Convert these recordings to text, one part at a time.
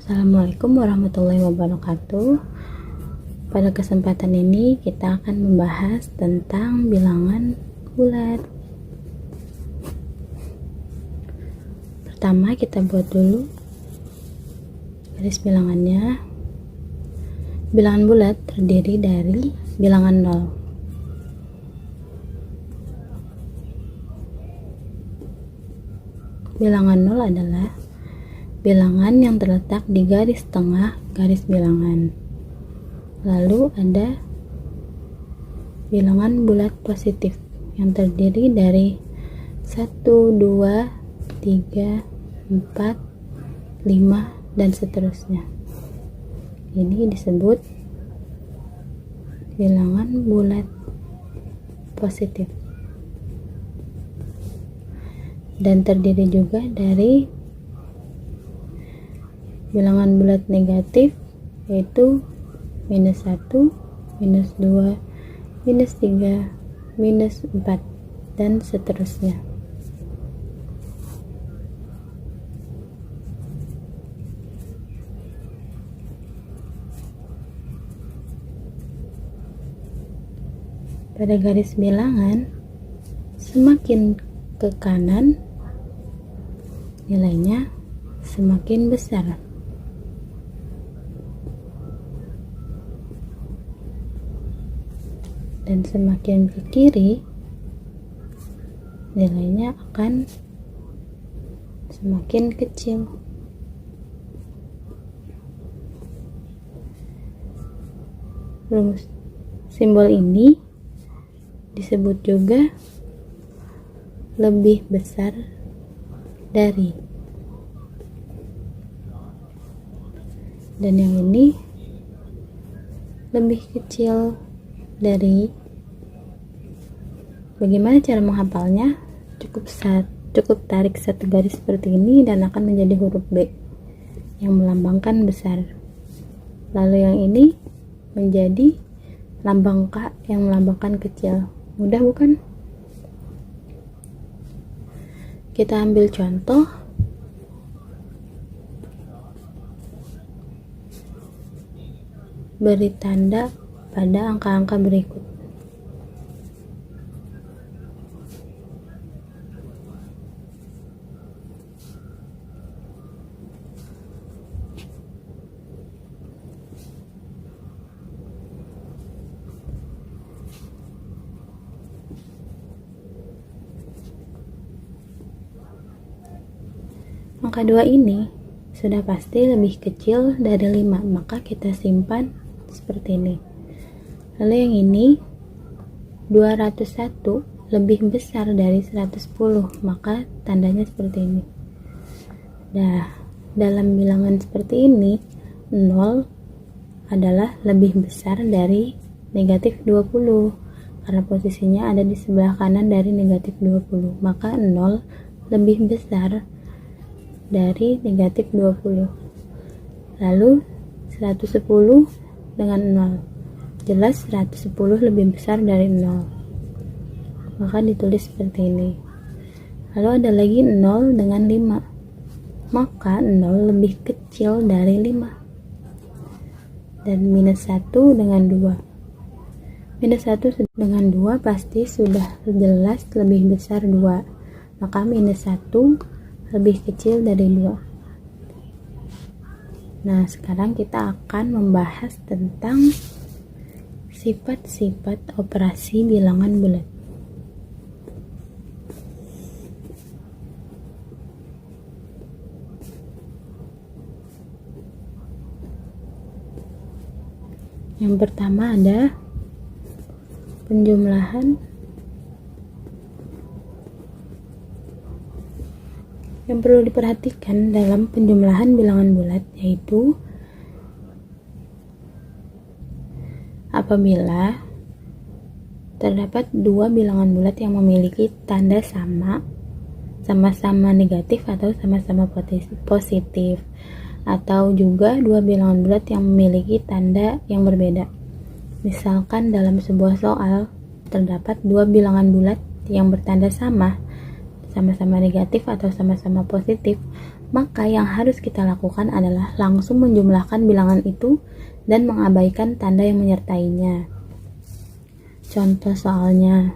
Assalamualaikum warahmatullahi wabarakatuh. Pada kesempatan ini kita akan membahas tentang bilangan bulat. Pertama kita buat dulu garis bilangannya. Bilangan bulat terdiri dari bilangan 0. Bilangan 0 adalah bilangan yang terletak di garis tengah garis bilangan. Lalu ada bilangan bulat positif yang terdiri dari 1, 2, 3, 4, 5, dan seterusnya. Ini disebut bilangan bulat positif. Dan terdiri juga dari bilangan bulat negatif, yaitu minus 1, minus 2, minus 3, minus 4, dan seterusnya. Pada garis bilangan, semakin ke kanan nilainya semakin besar. Dan semakin ke kiri nilainya akan semakin kecil. Rumus simbol ini disebut juga lebih besar dari, dan yang ini lebih kecil dari. Bagaimana cara menghafalnya? Cukup tarik satu garis seperti ini dan akan menjadi huruf B yang melambangkan besar. Lalu yang ini menjadi lambang K yang melambangkan kecil. Mudah bukan? Kita ambil contoh. Beri tanda pada angka-angka berikut. Angka 2 ini sudah pasti lebih kecil dari 5, maka kita simpan seperti ini. Lalu yang ini 201 lebih besar dari 110, maka tandanya seperti ini. Nah, dalam bilangan seperti ini 0 adalah lebih besar dari negatif 20 karena posisinya ada di sebelah kanan dari negatif 20, maka 0 lebih besar dari negatif 20. Lalu 110 dengan 0, jelas 110 lebih besar dari 0, maka ditulis seperti ini. Lalu ada lagi 0 dengan 5, maka 0 lebih kecil dari 5. Dan minus 1 dengan 2, minus 1 dengan 2 pasti sudah jelas lebih besar 2, maka minus 1 lebih kecil dari 2. Nah, sekarang kita akan membahas tentang sifat-sifat operasi bilangan bulat. Yang pertama ada penjumlahan. Yang perlu diperhatikan dalam penjumlahan bilangan bulat yaitu apabila terdapat dua bilangan bulat yang memiliki tanda sama-sama negatif atau sama-sama positif, atau juga dua bilangan bulat yang memiliki tanda yang berbeda. Misalkan dalam sebuah soal terdapat dua bilangan bulat yang bertanda sama sama-sama negatif atau sama-sama positif, maka yang harus kita lakukan adalah langsung menjumlahkan bilangan itu dan mengabaikan tanda yang menyertainya. Contoh soalnya,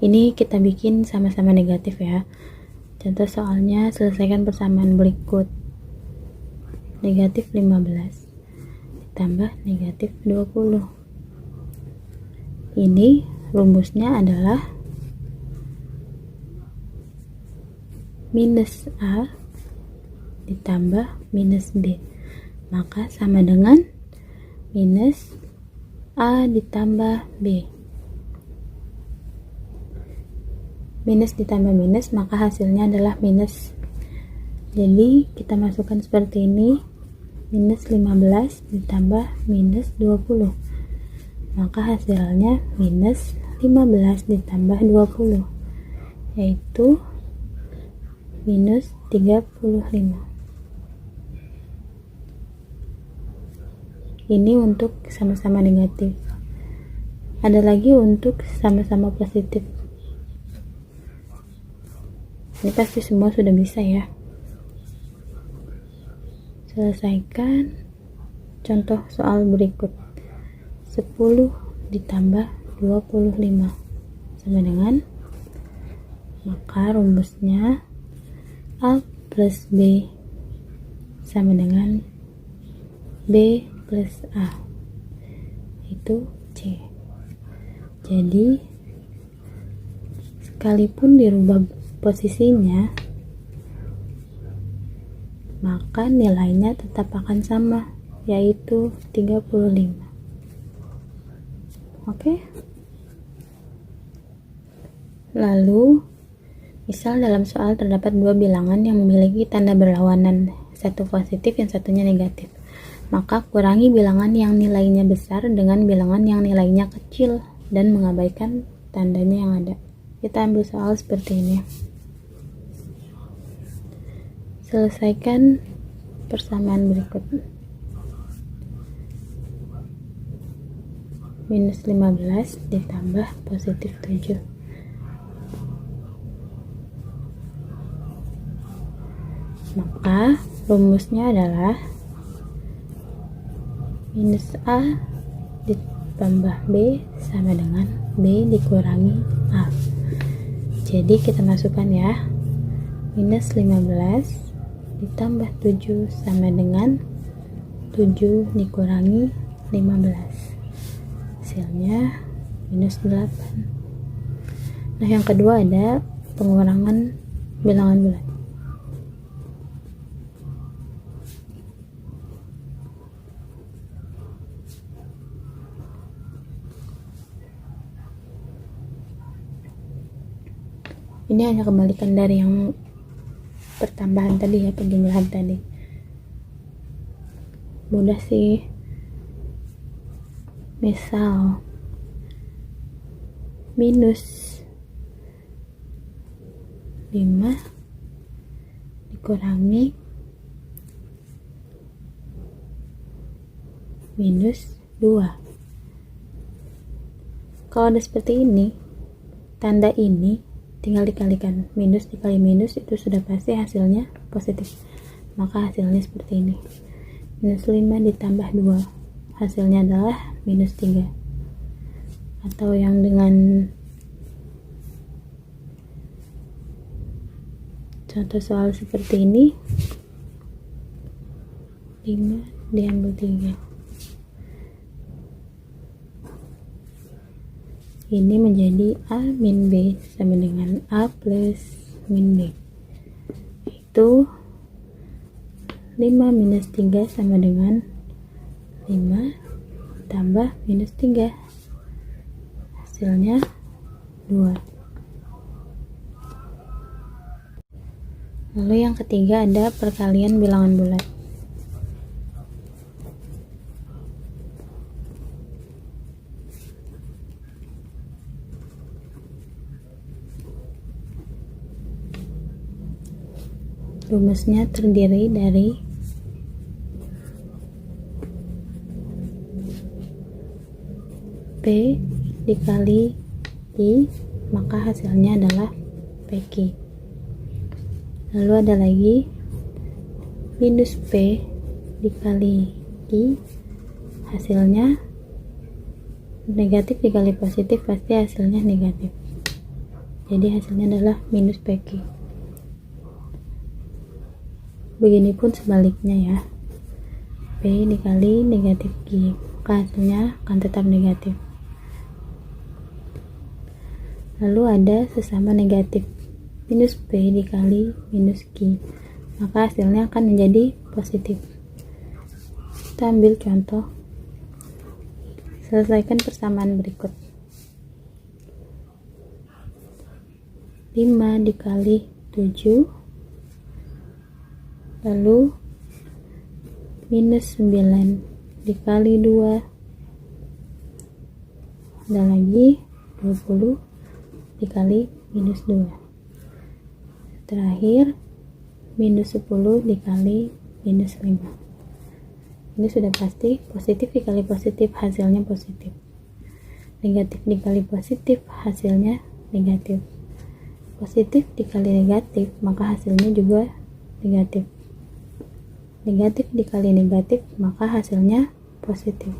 ini kita bikin sama-sama negatif ya. Contoh soalnya, selesaikan persamaan berikut. Negatif 15 ditambah negatif 20. Ini rumusnya adalah minus A ditambah minus B. Maka sama dengan minus A ditambah B. Minus ditambah minus, maka hasilnya adalah minus. Jadi kita masukkan seperti ini, minus 15 ditambah minus 20, maka hasilnya minus 15 ditambah 20, yaitu minus 35. Ini untuk sama-sama negatif. Ada lagi untuk sama-sama positif. Ini pasti semua sudah bisa ya. Selesaikan contoh soal berikut. 10 ditambah 25 sama dengan, maka rumusnya A plus B sama dengan B plus A, itu C. Jadi sekalipun dirubah posisinya, maka nilainya tetap akan sama, yaitu 35. Oke? Lalu, misal dalam soal terdapat dua bilangan yang memiliki tanda berlawanan, satu positif yang satunya negatif. Maka kurangi bilangan yang nilainya besar dengan bilangan yang nilainya kecil dan mengabaikan tandanya yang ada. Kita ambil soal seperti ini. Selesaikan persamaan berikut. Minus 15 ditambah positif 7. Maka rumusnya adalah minus A ditambah B sama dengan B dikurangi A. Jadi kita masukkan ya, minus 15 ditambah 7 sama dengan 7 dikurangi 15, hasilnya minus 8. Nah, yang kedua ada pengurangan bilangan bulat. Ini hanya kebalikan dari yang pertambahan tadi ya, penjumlahan tadi. Mudah sih. Misal minus 5 dikurangi minus 2. Kalau ada seperti ini, tanda ini tinggal dikalikan, minus dikali minus itu sudah pasti hasilnya positif, maka hasilnya seperti ini. Minus 5 ditambah 2, hasilnya adalah minus 3. Atau yang dengan contoh soal seperti ini, 5 diambil 3, ini menjadi A min B sama dengan A plus min B, itu 5 minus 3 sama dengan 5 tambah minus 3, hasilnya 2. Lalu yang ketiga ada perkalian bilangan bulat. Rumusnya terdiri dari P dikali Q, maka hasilnya adalah PQ. Lalu ada lagi minus P dikali Q, hasilnya negatif dikali positif pasti hasilnya negatif, jadi hasilnya adalah minus PQ. Begitupun sebaliknya ya, P dikali negatif Q, maka hasilnya akan tetap negatif. Lalu ada sesama negatif, minus P dikali minus Q, maka hasilnya akan menjadi positif. Kita ambil contoh, selesaikan persamaan berikut. 5 dikali 7, lalu minus 9 dikali 2, ada lagi 20 dikali minus 2, terakhir minus 10 dikali minus 5. Ini sudah pasti positif dikali positif hasilnya positif, negatif dikali positif hasilnya negatif, positif dikali negatif maka hasilnya juga negatif, negatif dikali negatif maka hasilnya positif.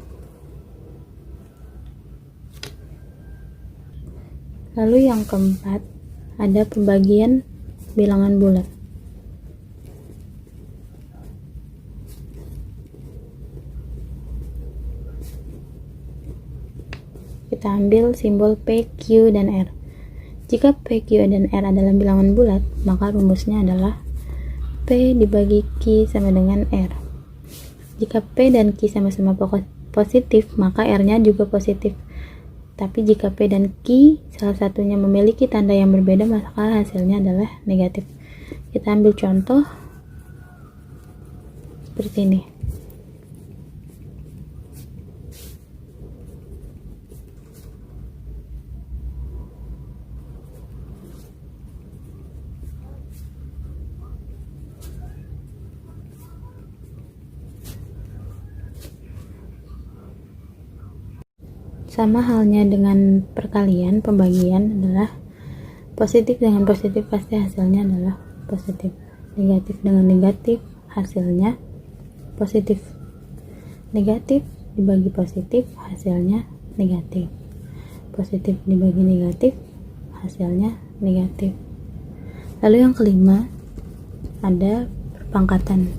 Lalu yang keempat, ada pembagian bilangan bulat. Kita ambil simbol P, Q, dan R. Jika P, Q, dan R adalah bilangan bulat, maka rumusnya adalah P dibagi Q sama dengan R. Jika P dan Q sama-sama positif, maka R-nya juga positif. Tapi jika P dan Q salah satunya memiliki tanda yang berbeda, maka hasilnya adalah negatif. Kita ambil contoh seperti ini. Sama halnya dengan perkalian, pembagian adalah positif dengan positif pasti hasilnya adalah positif, negatif dengan negatif hasilnya positif, negatif dibagi positif hasilnya negatif, positif dibagi negatif hasilnya negatif. Lalu yang kelima, ada perpangkatan.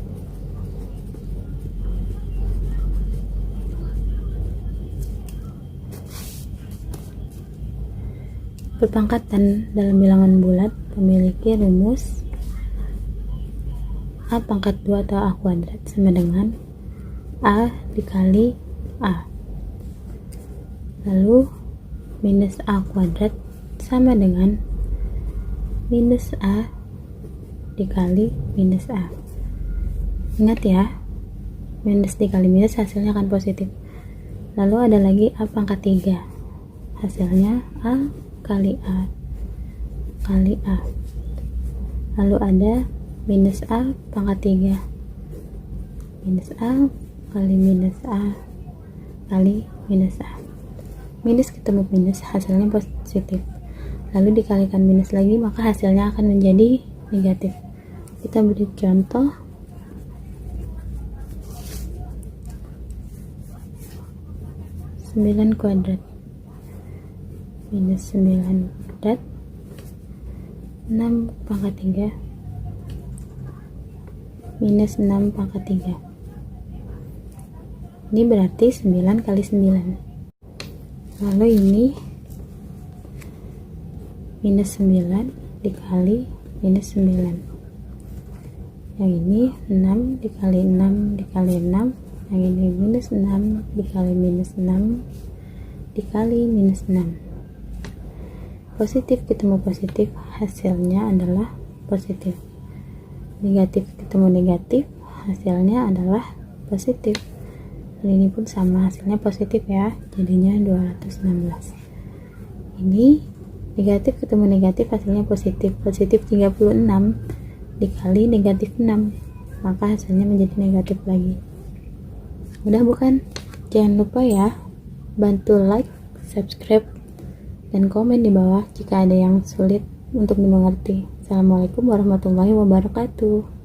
Perpangkatan dalam bilangan bulat memiliki rumus A pangkat 2 atau A kuadrat sama dengan A dikali A. Lalu minus A kuadrat sama dengan minus A dikali minus A. Ingat ya, minus dikali minus hasilnya akan positif. Lalu ada lagi A pangkat 3, hasilnya A kali A kali A. Lalu ada minus A pangkat 3, minus A kali minus A kali minus A. Minus ketemu minus hasilnya positif, lalu dikalikan minus lagi maka hasilnya akan menjadi negatif. Kita beri contoh, sembilan kuadrat minus 9 kuadrat, 6 pangkat 3 minus 6 pangkat 3. Ini berarti 9 kali 9. Lalu ini minus 9 dikali minus 9. Yang ini 6 dikali 6 dikali 6. Yang ini minus 6 dikali minus 6 dikali minus 6. Positif ketemu positif hasilnya adalah positif, negatif ketemu negatif hasilnya adalah positif. Hal ini pun sama, hasilnya positif ya, jadinya 216. Ini negatif ketemu negatif hasilnya positif, positif 36 dikali negatif 6, maka hasilnya menjadi negatif lagi. Mudah bukan? Jangan lupa ya, bantu like, subscribe, dan komen di bawah jika ada yang sulit untuk dimengerti. Assalamualaikum warahmatullahi wabarakatuh.